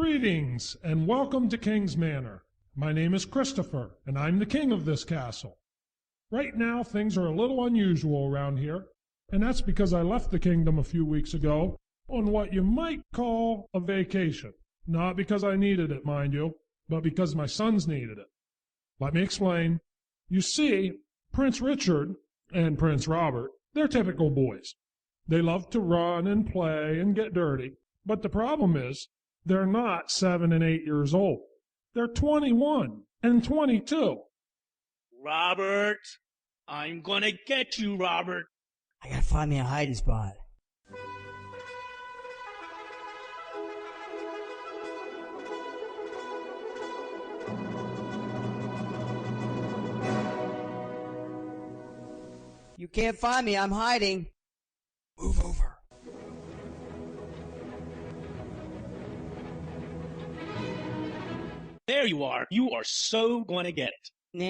Greetings, and welcome to King's Manor. My name is Christopher, and I'm the king of this castle. Right now, things are a little unusual around here, and that's because I left the kingdom a few weeks ago on what you might call a vacation. Not because I needed it, mind you, but because my sons needed it. Let me explain. You see, Prince Richard and Prince Robert, they're typical boys. They love to run and play and get dirty, but the problem is, they're not 7 and 8 years old. They're 21 and 22. Robert! I'm gonna get you, Robert! I gotta find me a hiding spot. You can't find me, I'm hiding. Move over. There you are. You are so gonna get it. Na,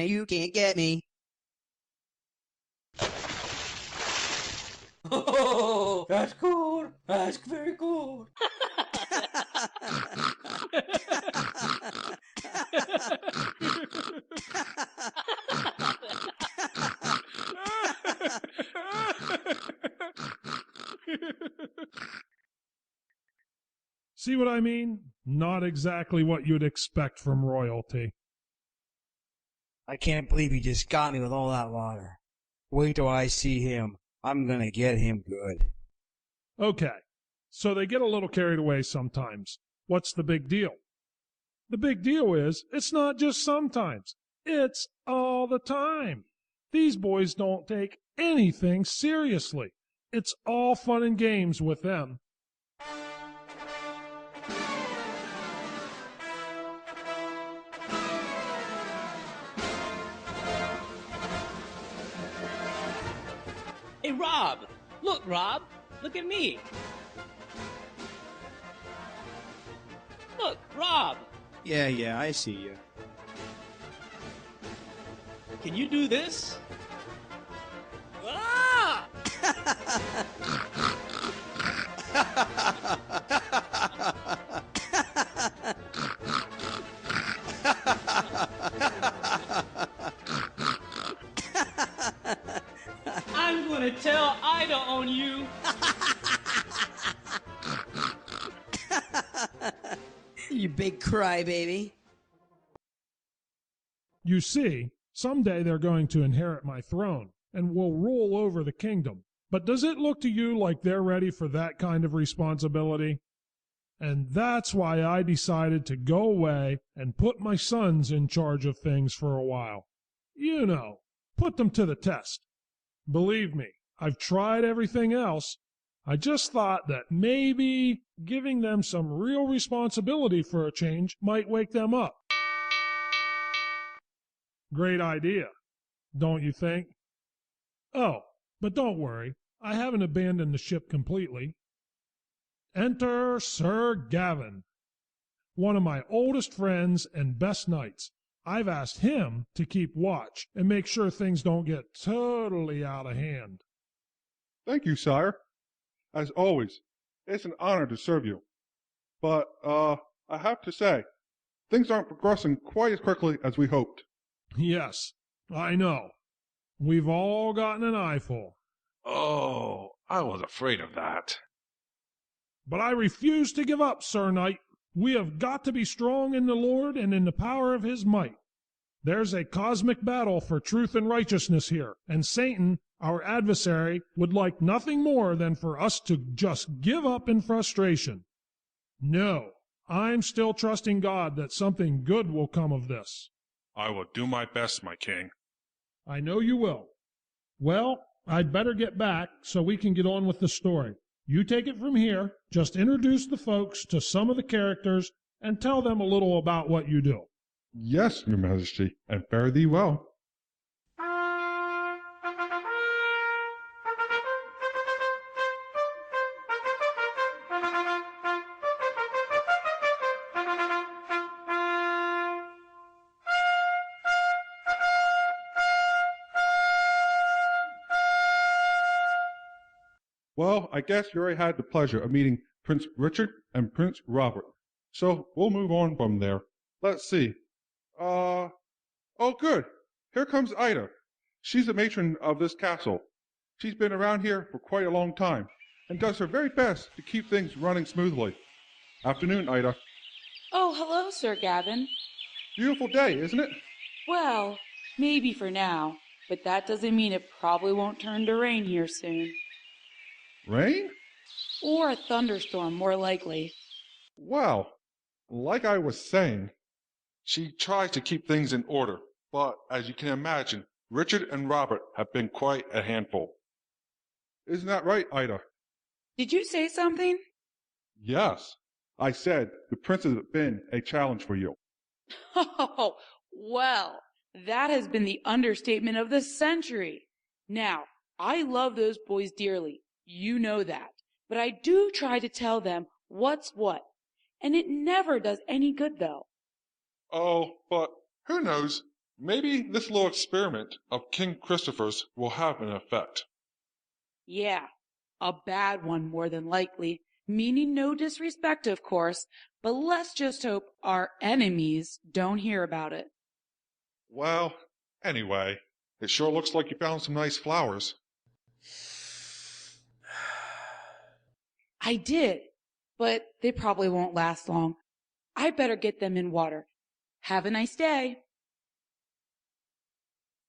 you can't get me. Oh, that's cool. That's very cool. See what I mean? Not exactly what you'd expect from royalty. I can't believe you just got me with all that water. Wait till I see him. I'm gonna get him good. Okay, so they get a little carried away sometimes. What's the big deal? The big deal is, it's not just sometimes. It's all the time. These boys don't take anything seriously. It's all fun and games with them. Hey, Rob! Look, Rob! Look at me! Look, Rob! Yeah, I see you. Can you do this? Ah! I'm gonna tell Ida on you! You big crybaby. You see, someday they're going to inherit my throne and will rule over the kingdom. But does it look to you like they're ready for that kind of responsibility? And that's why I decided to go away and put my sons in charge of things for a while. You know, put them to the test. Believe me, I've tried everything else. I just thought that maybe giving them some real responsibility for a change might wake them up. Great idea, don't you think? Oh, but don't worry, I haven't abandoned the ship completely. Enter Sir Gavin, one of my oldest friends and best knights. I've asked him to keep watch and make sure things don't get totally out of hand. Thank you, sire. As always, it's an honor to serve you. But, I have to say, things aren't progressing quite as quickly as we hoped. Yes, I know. We've all gotten an eyeful. Oh, I was afraid of that. But I refuse to give up, Sir Knight. We have got to be strong in the Lord and in the power of his might. There's a cosmic battle for truth and righteousness here, and Satan, our adversary, would like nothing more than for us to just give up in frustration. No, I'm still trusting God that something good will come of this. I will do my best, my king. I know you will. Well, I'd better get back so we can get on with the story. You take it from here, just introduce the folks to some of the characters and tell them a little about what you do. Yes, your majesty, and fare thee well. Well, I guess you already had the pleasure of meeting Prince Richard and Prince Robert. So we'll move on from there. Let's see. Oh, good. Here comes Ida. She's the matron of this castle. She's been around here for quite a long time and does her very best to keep things running smoothly. Afternoon, Ida. Oh, hello, Sir Gavin. Beautiful day, isn't it? Well, maybe for now, but that doesn't mean it probably won't turn to rain here soon. Rain? Or a thunderstorm, more likely. Wow. Like I was saying, she tries to keep things in order, but as you can imagine, Richard and Robert have been quite a handful. Isn't that right, Ida? Did you say something? Yes. I said the princes have been a challenge for you. Oh, well, that has been the understatement of the century. Now, I love those boys dearly. You know that. But I do try to tell them what's what. And it never does any good, though. Oh, but who knows? Maybe this little experiment of King Christopher's will have an effect. Yeah, a bad one more than likely. Meaning no disrespect, of course, but let's just hope our enemies don't hear about it. Well, anyway, it sure looks like you found some nice flowers. I did, but they probably won't last long. I better get them in water. Have a nice day.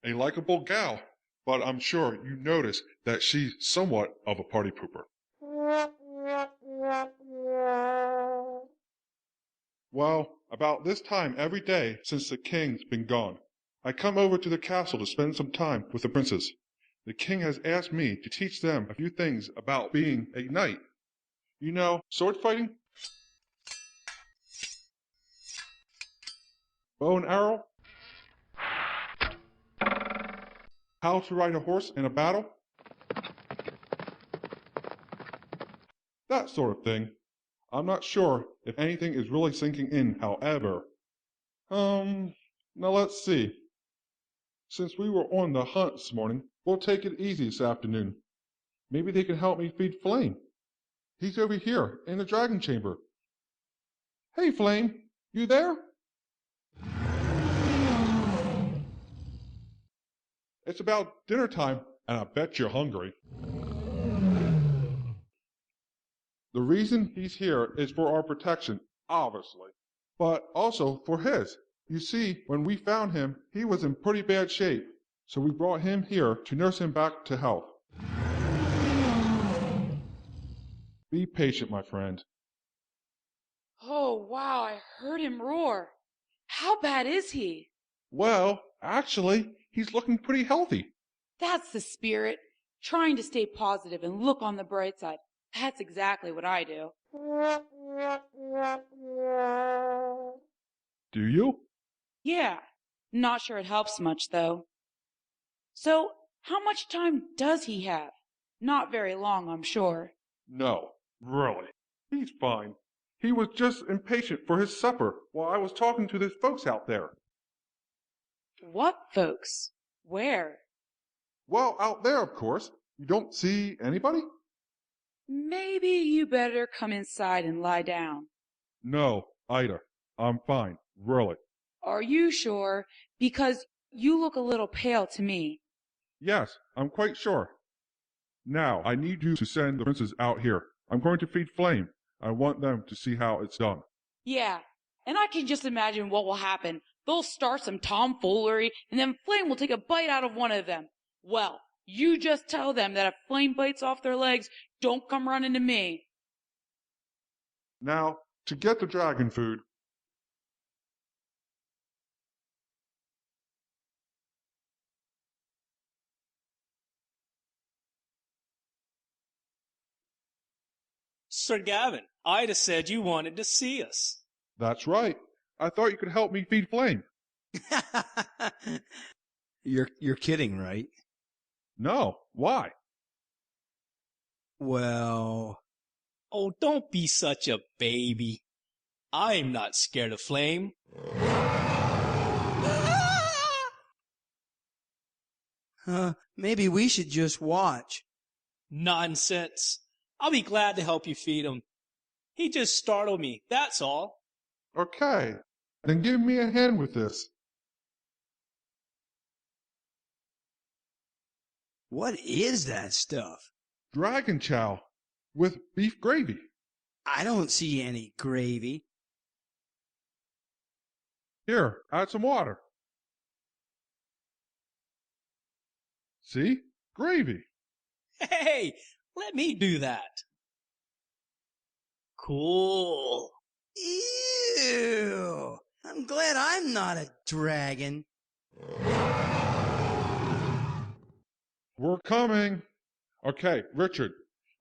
A likable gal, but I'm sure you notice that she's somewhat of a party pooper. Well, about this time every day since the king's been gone, I come over to the castle to spend some time with the princes. The king has asked me to teach them a few things about being a knight. You know, sword fighting, bow and arrow, how to ride a horse in a battle, that sort of thing. I'm not sure if anything is really sinking in, however. Now let's see. Since we were on the hunt this morning, we'll take it easy this afternoon. Maybe they can help me feed Flame. He's over here in the dragon chamber. Hey, Flame, you there? It's about dinner time, and I bet you're hungry. The reason he's here is for our protection, obviously, but also for his. You see, when we found him, he was in pretty bad shape, so we brought him here to nurse him back to health. Be patient, my friend. Oh, wow, I heard him roar. How bad is he? Well, actually, he's looking pretty healthy. That's the spirit. Trying to stay positive and look on the bright side. That's exactly what I do. Do you? Yeah, not sure it helps much, though. So, how much time does he have? Not very long, I'm sure. No, really. He's fine. He was just impatient for his supper while I was talking to those folks out there. What folks? Where? Well, out there, of course. You don't see anybody? Maybe you better come inside and lie down. No, Ida. I'm fine. Really. Are you sure? Because you look a little pale to me. Yes, I'm quite sure. Now, I need you to send the princes out here. I'm going to feed Flame. I want them to see how it's done. Yeah, and I can just imagine what will happen. They'll start some tomfoolery, and then Flame will take a bite out of one of them. Well, you just tell them that if Flame bites off their legs, don't come running to me. Now, to get the dragon food, Sir Gavin, Ida said you wanted to see us. that's right. I thought you could help me feed Flame. You're kidding, right? No, why? Well, Oh, don't be such a baby. I'm not scared of Flame. maybe we should just watch. Nonsense. I'll be glad to help you feed him. He just startled me, that's all. Okay, then give me a hand with this. What is that stuff? Dragon chow with beef gravy. I don't see any gravy. Here, add some water. See? Gravy. Hey, let me do that. Cool. Ew! I'm glad I'm not a dragon. We're coming. Okay, Richard.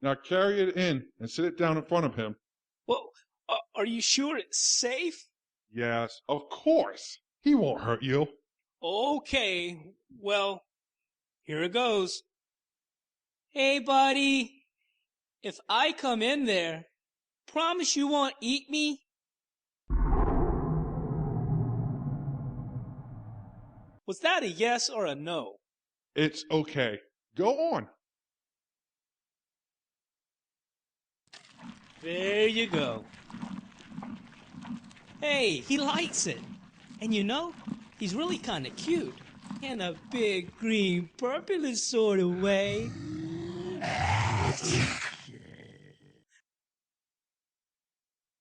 Now carry it in and sit it down in front of him. Well, are you sure it's safe? Yes, of course. He won't hurt you. Okay, well, here it goes. Hey, buddy, if I come in there, promise you won't eat me? Was that a yes or a no? It's okay. Go on. There you go. Hey, he likes it. And you know, he's really kind of cute. In a big, green, purplish sort of way.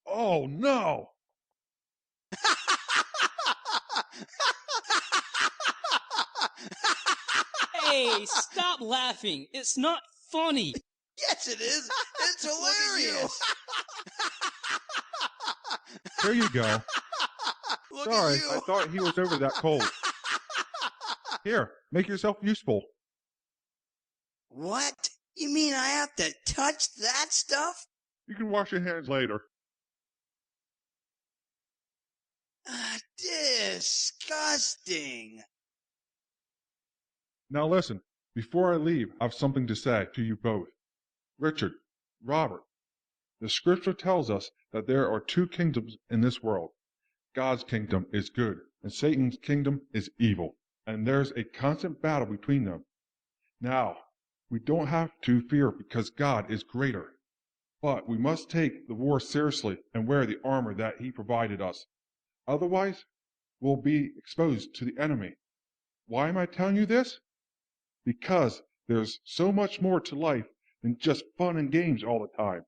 Oh, no. Hey, stop laughing. It's not funny. Yes, it is. It's hilarious. Here you go. Look Sorry, at you. I thought he was over that cold. Here, make yourself useful. What? You mean I have to touch that stuff? You can wash your hands later. Disgusting. Now listen, before I leave, I have something to say to you both. Richard, Robert, the scripture tells us that there are two kingdoms in this world. God's kingdom is good, and Satan's kingdom is evil, and there's a constant battle between them. Now, we don't have to fear because God is greater, but we must take the war seriously and wear the armor that He provided us. Otherwise, we'll be exposed to the enemy. Why am I telling you this? Because there's so much more to life than just fun and games all the time.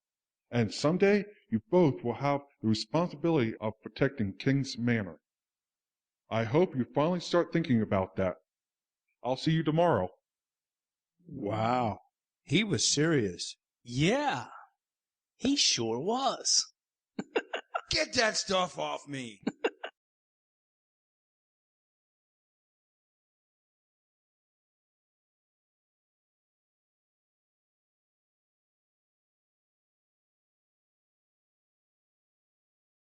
And someday you both will have the responsibility of protecting King's Manor. I hope you finally start thinking about that. I'll see you tomorrow. Wow. He was serious. Yeah, he sure was. Get that stuff off me.